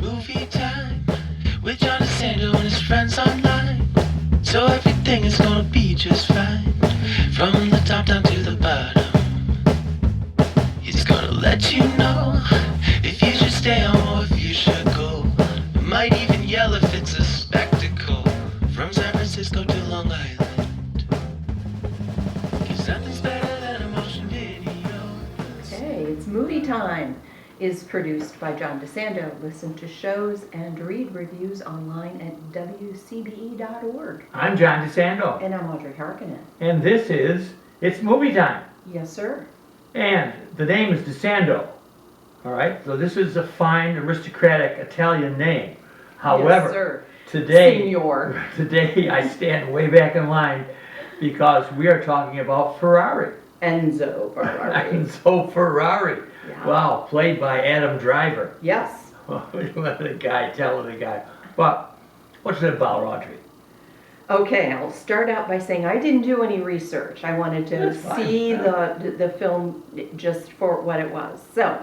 movie time with John DeSando and his friends online. So everything is gonna be just fine. From the top down to the bottom. He's gonna let you know if you should stay home or if you should go. Might even yell if it's a spectacle. From San Francisco to Long Island. 'Cause nothing's better than a motion video. Hey, it's Movie Time is produced by John DeSando. Listen to shows and read reviews online at WCBE.org. I'm John DeSando, And I'm Audrey Harkonen. and this is It's Movie Time. Yes, sir. And the name is DeSando. All right, so this is a fine, aristocratic Italian name. However, Yes, sir. today I stand way back in line because we are talking about Ferrari. Enzo Ferrari. Enzo Ferrari. Yeah. Wow, played by Adam Driver. Yes. What a guy, talented guy. But what's it about, Audrey? Okay, I'll start out by saying I didn't do any research. I wanted to That's fine. see the film just for what it was. So,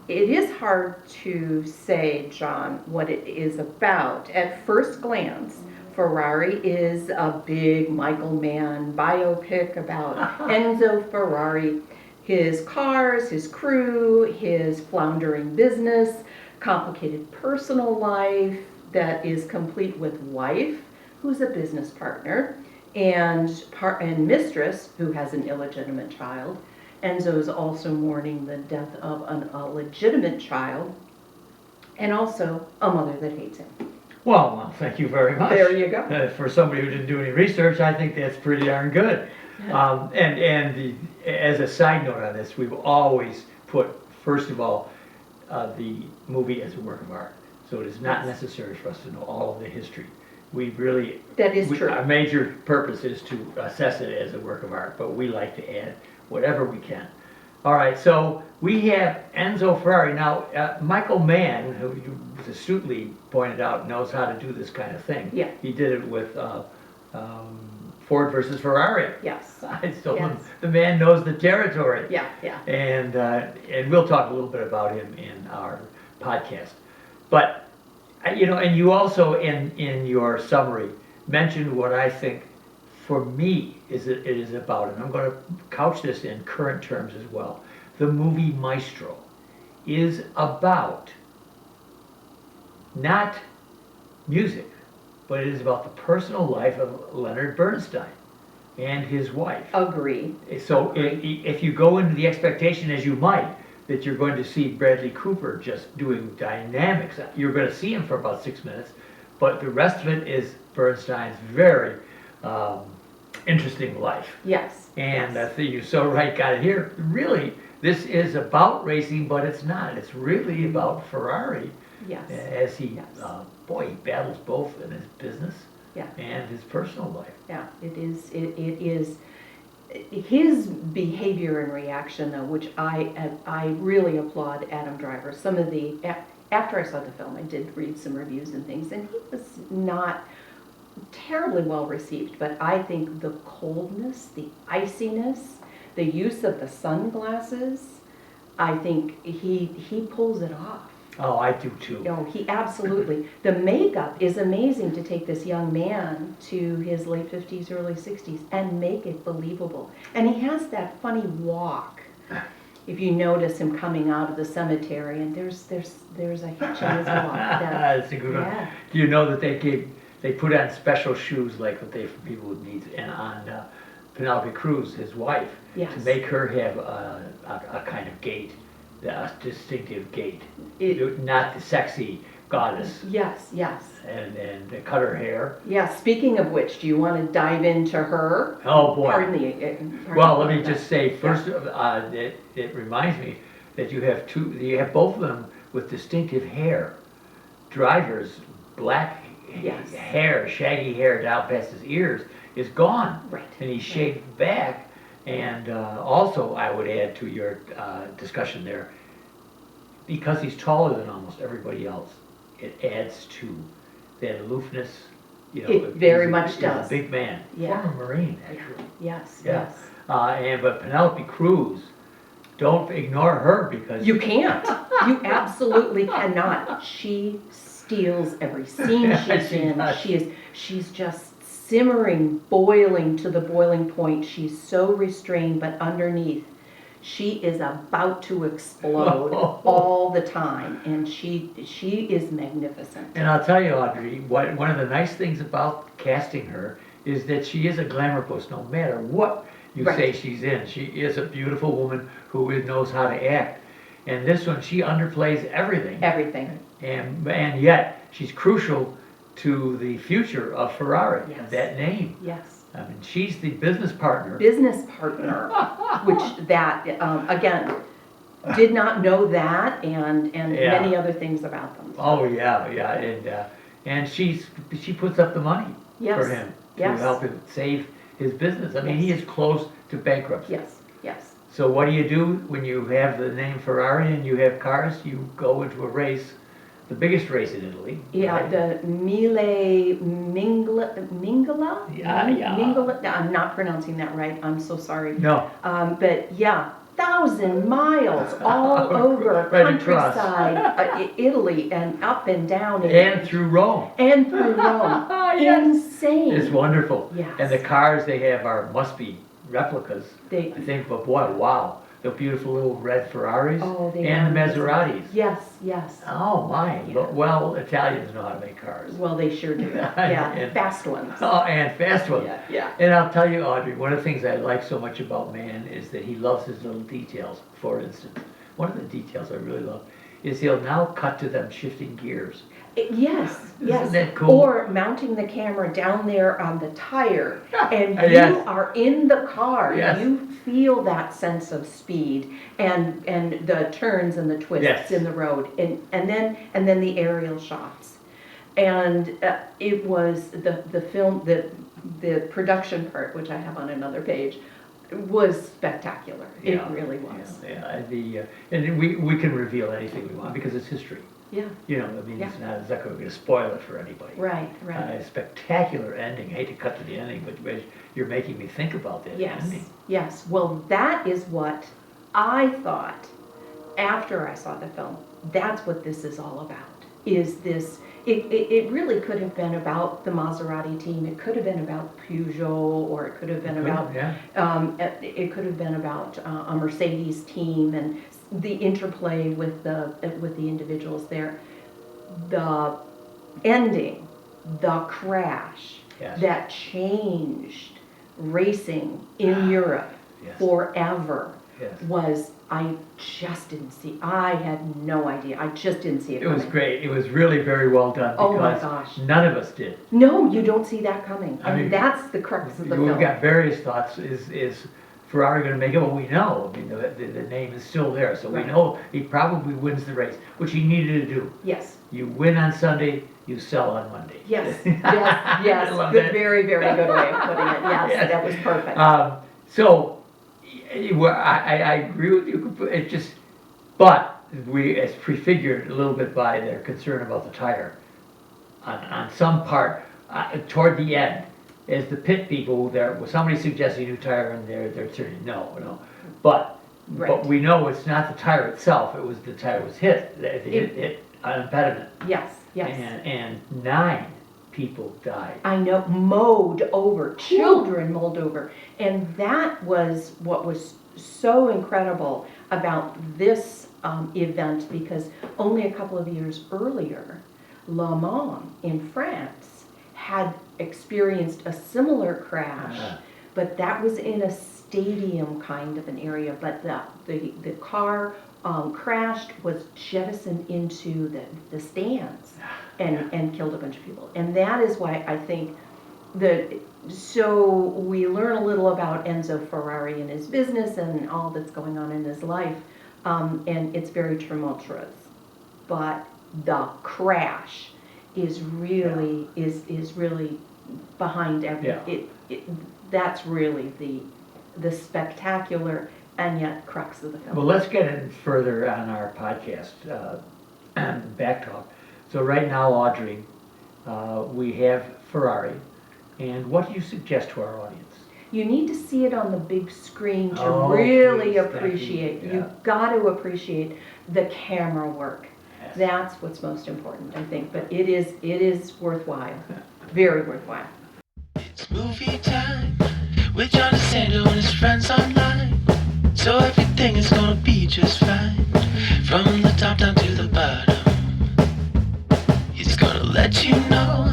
it is hard to say, John, what it is about. At first glance, Ferrari is a big Michael Mann biopic about Enzo Ferrari, his cars, his crew, his floundering business, complicated personal life that is complete with wife, who's a business partner, and mistress, who has an illegitimate child. Enzo is also mourning the death of a legitimate child, and also a mother that hates him. Well, thank you very much. There you go. For somebody who didn't do any research, I think that's pretty darn good. As a side note on this, we've always put, first of all, the movie as a work of art. So it is not necessary for us to know all of the history. We really, That is true. Our major purpose is to assess it as a work of art, but we like to add whatever we can. All right, so we have Enzo Ferrari. Now, Michael Mann, who you astutely pointed out, knows how to do this kind of thing. Yeah. He did it with Ford versus Ferrari. Yes. So Yes. the man knows the territory. Yeah, yeah. And we'll talk a little bit about him in our podcast. But, and you also in your summary mentioned what I think for me it is about, and I'm going to couch this in current terms as well. The movie Maestro is about not music, but it is about the personal life of Leonard Bernstein and his wife. Agree. So if you go into the expectation, as you might, that you're going to see Bradley Cooper just doing dynamics, you're going to see him for about 6 minutes, but the rest of it is Bernstein's very interesting life. Yes. And yes. I think you're so right, got it here. Really, this is about racing, but it's not. It's really about Ferrari. Yes. As he, Yes. he battles both in his business Yeah. and his personal life. Yeah, it is his behavior and reaction, though, which I really applaud Adam Driver. Some of after I saw the film, I did read some reviews and things, and he was not terribly well received, but I think the coldness, the iciness, the use of the sunglasses, I think he pulls it off. Oh, I do too. No, he absolutely. The makeup is amazing to take this young man to his late 50s, early 60s and make it believable. And he has that funny walk. If you notice him coming out of the cemetery, and there's a hitch in his walk. That's a good one. Do you know that they put on special shoes like what they for people with needs, and on Penelope Cruz, his wife, Yes. to make her have a kind of gait. A distinctive gait, not the sexy goddess, Yes, yes. and cut her hair. Yeah, speaking of which, do you want to dive into her? Oh boy. Pardon Well, let me just say first, it reminds me that you have both of them with distinctive hair. Driver's black Yes. hair, shaggy hair down past his ears is gone. Right. And he's shaved back. And also, I would add to your discussion there, because he's taller than almost everybody else, it adds to that aloofness. It very much does. He's a big man, Yeah. former Marine, actually. Yes, Yeah. yes. But Penelope Cruz, don't ignore her because You can't. You absolutely cannot. She steals every scene she's She in. does. She's just simmering, boiling to the boiling point. She's so restrained, but underneath, she is about to explode all the time, and she is magnificent. And I'll tell you, Audrey, one of the nice things about casting her is that she is a glamour puss, no matter what you Right. say she's in. She is a beautiful woman who knows how to act. And this one, she underplays everything. Everything. And yet, she's crucial to the future of Ferrari, Yes. that name. Yes. I mean, she's the business partner. Business partner, which that, again, did not know that and Yeah. many other things about them. Oh, yeah. And she puts up the money Yes. for him to Yes. help him save his business. I mean, he Yes. is close to bankruptcy. Yes. So what do when you have the name Ferrari and you have cars? You go into a race, the biggest race in Italy. Yeah, right? the Mingala? Yeah. Mingala, I'm not pronouncing that right, I'm so sorry. No, But yeah, 1,000 miles all over Right across. countryside, Italy, and up and down. and through Rome. And through Rome. Yes. Insane. It's wonderful. Yes. And the cars they have must be replicas, They- I think, but boy, wow. The beautiful little red Ferraris Oh, they and the are. Maseratis. Yes. Oh my, Yeah. but well, Italians know how to make cars. Well, they sure do. Yeah, And- fast ones. Oh, and fast ones. Yeah. And I'll tell you, Audrey, one of the things I like so much about man is that he loves his little details. For instance, one of the details I really love is he'll now cut to them shifting gears. Yes. Isn't that cool? Or mounting the camera down there on the tire, and you Yes. are in the car. Yes. You feel that sense of speed and the turns and the twists Yes. in the road, and then the aerial shots. And it was the film, the production part, which I have on another page, was spectacular. It Yeah. really was. Yeah. And we can reveal anything we want because it's history. Yeah. You know, I mean, Yeah. it's not going to spoil it for anybody. Right. A spectacular ending. I hate to cut to the ending, but you're making me think about that ending. Yes. Well, that is what I thought after I saw the film. That's what this is all about. Is this? It really could have been about the Maserati team. It could have been about Peugeot, or it could have been about. Yeah. It could have been about a Mercedes team and the interplay with the individuals there. The ending, the crash Yes. that changed racing in Europe Yes. forever Yes. was, I just didn't see. I had no idea. I just didn't see it It was coming. great. It was really very well done Oh my because gosh. none of us did. No, you don't see that coming. I And mean, that's the crux of the We've film. got various thoughts. Is Ferrari going to make it? Well, we know. I mean, the name is still there, so we Right. know he probably wins the race, which he needed to do. Yes. You win on Sunday, you sell on Monday. Yes. I Yes. love Good, that. very, very good way of putting it. Yes, Yes. that was perfect. So, I agree with you. It just, but it's prefigured a little bit by their concern about the tire. On some part, toward the end, as the pit people, somebody suggests a new tire, and they're saying no. But Right. we know it's not the tire itself. It was the tire was hit. It hit an impediment, Yes. and 9 people died. I know, mowed over, children mowed over. And that was what was so incredible about this event, because only a couple of years earlier, Le Mans in France had experienced a similar crash, but that was in a stadium kind of an area. But the car crashed, was jettisoned into the stands and killed a bunch of people. And that is why I think so we learn a little about Enzo Ferrari and his business and all that's going on in his life, and it's very tumultuous. But the crash is really is really behind every. That's really the spectacular and yet crux of the film. Well, let's get in further on our podcast back talk. So right now, Audrey, we have Ferrari, and what do you suggest to our audience? You need to see it on the big screen to Oh, really please, thank you. appreciate. Yeah. You've got to appreciate the camera work. Yes. That's what's most important, I think. But it is worthwhile, very worthwhile. It's movie time with John DeSando and his friends online. So everything is gonna be just fine. From the top down to the bottom. He's gonna let you know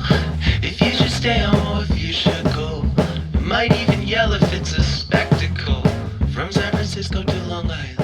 if you should stay home or if you should go. Might even yell if it's a spectacle. From San Francisco to Long Island.